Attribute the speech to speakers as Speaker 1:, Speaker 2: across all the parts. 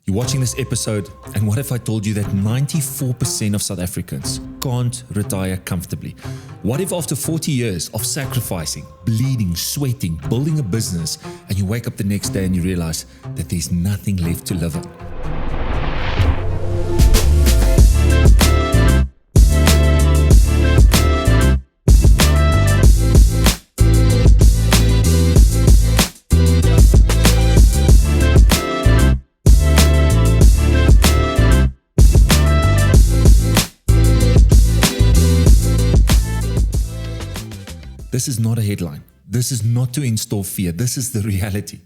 Speaker 1: You're watching this episode, and what if I told you that 94% of South Africans can't retire comfortably? What if after 40 years of sacrificing, bleeding, sweating, building a business, and you wake up the next day and you realize that there's nothing left to live on? This is not a headline. This is not to install fear. This is the reality.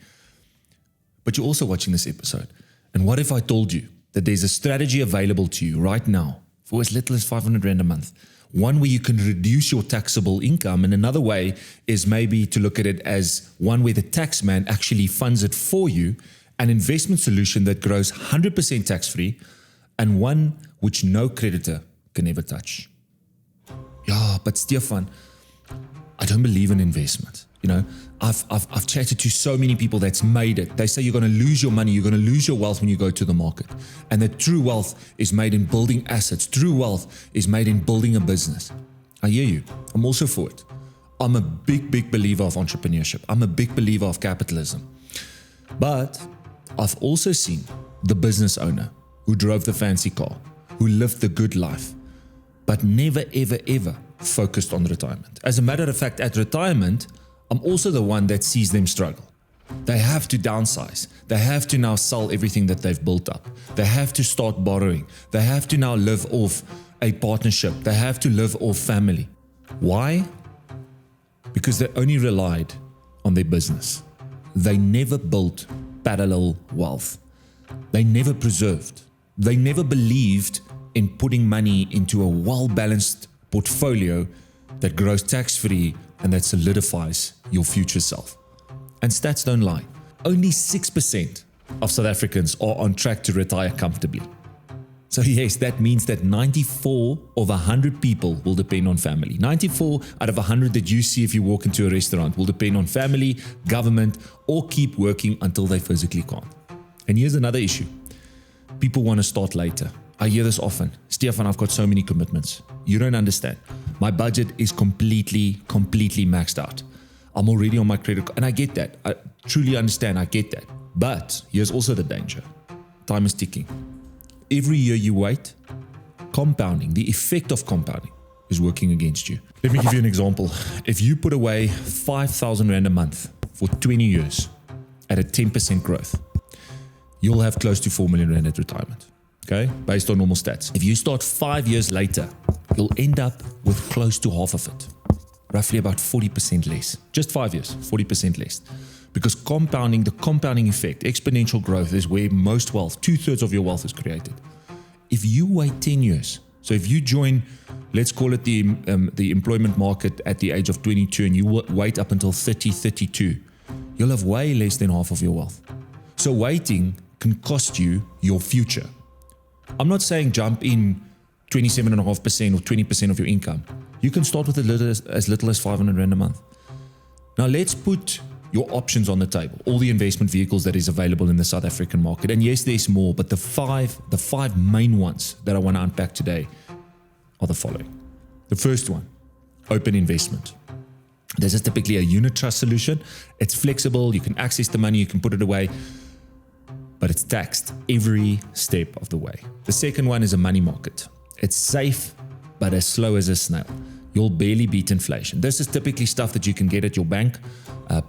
Speaker 1: But you're also watching this episode. And what if I told you that there's a strategy available to you right now for as little as 500 Rand a month? One where you can reduce your taxable income, and another way is maybe to look at it as one where the tax man actually funds it for you, an investment solution that grows 100% tax-free, and one which no creditor can ever touch. Yeah, but Stefan, I don't believe in investment. You know, I've chatted to so many people that's made it. They say you're going to lose your money, you're going to lose your wealth when you go to the market. And that true wealth is made in building assets. True wealth is made in building a business. I hear you. I'm also for it. I'm a big believer of entrepreneurship. I'm a big believer of capitalism. But I've also seen the business owner who drove the fancy car, who lived the good life, but never, ever focused on retirement. As a matter of fact, at retirement, I'm also the one that sees them struggle. They have to downsize. They have to now sell everything that they've built up. They have to start borrowing. They have to now live off a partnership. They have to live off family. Why? Because they only relied on their business. They never built parallel wealth. They never preserved. They never believed in putting money into a well-balanced portfolio that grows tax-free and that solidifies your future self. And stats don't lie. Only 6% of South Africans are on track to retire comfortably. So yes, that means that 94 of 100 people will depend on family. 94 out of 100 that you see if you walk into a restaurant will depend on family, government, or keep working until they physically can't. And here's another issue. People want to start later. I hear this often. Stefan, I've got so many commitments. You don't understand. My budget is completely maxed out. I'm already on my credit card. And I get that. I truly understand. I get that. But here's also the danger. Time is ticking. Every year you wait, compounding, the effect of compounding is working against you. Let me give you an example. If you put away 5,000 Rand a month for 20 years at a 10% growth, you'll have close to 4 million Rand at retirement. Okay, based on normal stats. If you start 5 years later, you'll end up with close to half of it, roughly about 40% less. Just 5 years, 40% less. Because compounding, the compounding effect, exponential growth is where most wealth, 2/3 of your wealth is created. If you wait 10 years, so if you join, let's call it the employment market at the age of 22 and you wait up until 30, 32, you'll have way less than half of your wealth. So waiting can cost you your future. I'm not saying jump in 27.5% or 20% of your income. You can start with as little as 500 Rand a month. Now let's put your options on the table, all the investment vehicles that is available in the South African market. And yes, there's more, but the five main ones that I want to unpack today are the following. The first one, open investment. This is typically a unit trust solution. It's flexible. You can access the money, you can put it away, but it's taxed every step of the way. The second one is a money market. It's safe, but as slow as a snail. You'll barely beat inflation. This is typically stuff that you can get at your bank,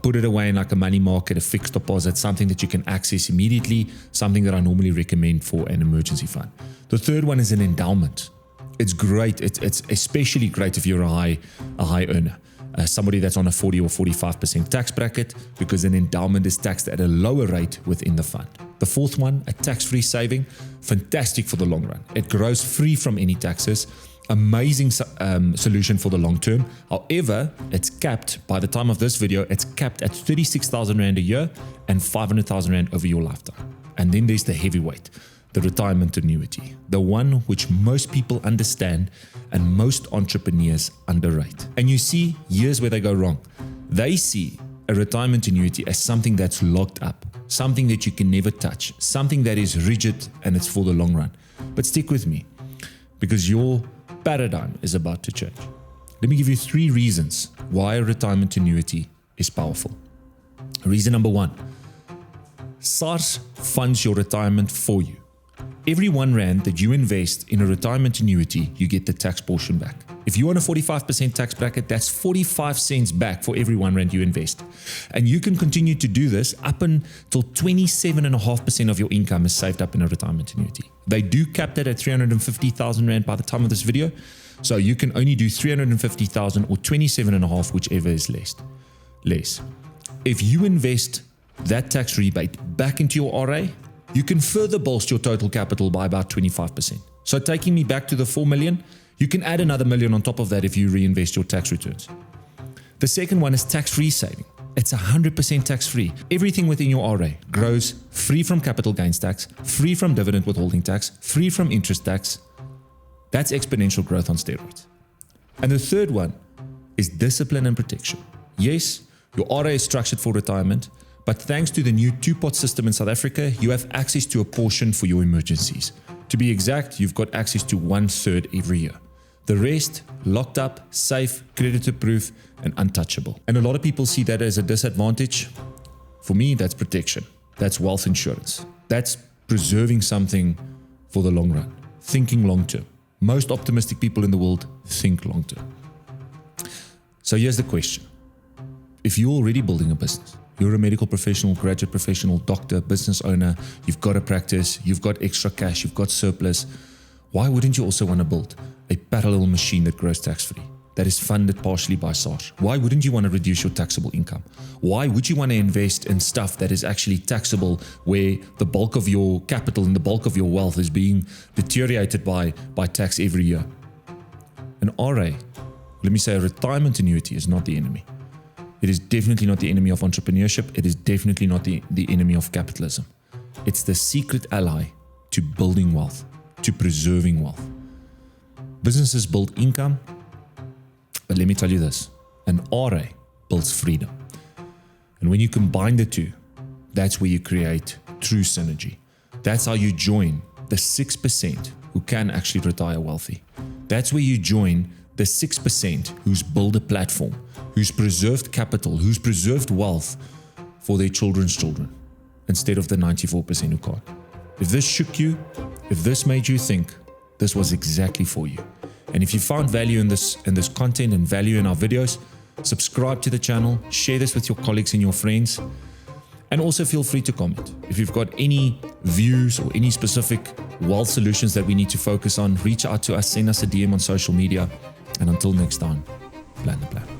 Speaker 1: put it away in like a money market, a fixed deposit, something that you can access immediately, something that I normally recommend for an emergency fund. The third one is an endowment. It's great. It's especially great if you're a high earner. Somebody that's on a 40 or 45% tax bracket, because an endowment is taxed at a lower rate within the fund. The fourth one, a tax-free saving, fantastic for the long run. It grows free from any taxes, amazing solution for the long term. However, it's capped, by the time of this video, it's capped at 36,000 Rand a year and 500,000 Rand over your lifetime. And then there's the heavyweight, the retirement annuity, the one which most people understand and most entrepreneurs underrate. And you see, here's where they go wrong. They see a retirement annuity as something that's locked up, something that you can never touch, something that is rigid and it's for the long run. But stick with me, because your paradigm is about to change. Let me give you 3 reasons why a retirement annuity is powerful. Reason number 1, SARS funds your retirement for you. Every R1 that you invest in a retirement annuity, you get the tax portion back. If you're on a 45% tax bracket, that's 45 cents back for every R1 you invest. And you can continue to do this up until 27.5% of your income is saved up in a retirement annuity. They do cap that at 350,000 Rand by the time of this video. So you can only do 350,000 or 27.5, whichever is less. If you invest that tax rebate back into your RA, you can further bolster your total capital by about 25%. So taking me back to the 4 million, you can add another million on top of that if you reinvest your tax returns. The second one is tax-free saving. It's 100% tax-free. Everything within your RA grows free from capital gains tax, free from dividend withholding tax, free from interest tax. That's exponential growth on steroids. And the third one is discipline and protection. Yes, your RA is structured for retirement, but thanks to the new 2-pot system in South Africa, you have access to a portion for your emergencies. To be exact, you've got access to 1/3 every year. The rest, locked up, safe, creditor-proof, and untouchable. And a lot of people see that as a disadvantage. For me, that's protection. That's wealth insurance. That's preserving something for the long run. Thinking long term. Most optimistic people in the world think long term. So here's the question. If you're already building a business, you're a medical professional, graduate professional, doctor, business owner, you've got a practice, you've got extra cash, you've got surplus, why wouldn't you also want to build a parallel machine that grows tax-free, that is funded partially by SARS? Why wouldn't you want to reduce your taxable income? Why would you want to invest in stuff that is actually taxable, where the bulk of your capital and the bulk of your wealth is being deteriorated by tax every year? An RA, let me say, a retirement annuity is not the enemy. It is definitely not the enemy of entrepreneurship. It is definitely not the enemy of capitalism. It's the secret ally to building wealth, to preserving wealth. Businesses build income, but let me tell you this, an RA builds freedom. And when you combine the two, that's where you create true synergy. That's how you join the 6% who can actually retire wealthy. That's where you join the 6% who's built a platform, who's preserved capital, who's preserved wealth for their children's children, instead of the 94% who can't. If this shook you, if this made you think, this was exactly for you. And if you found value in this content and value in our videos, subscribe to the channel, share this with your colleagues and your friends, and also feel free to comment. If you've got any views or any specific wealth solutions that we need to focus on, reach out to us, send us a DM on social media. And until next time, plan the plan.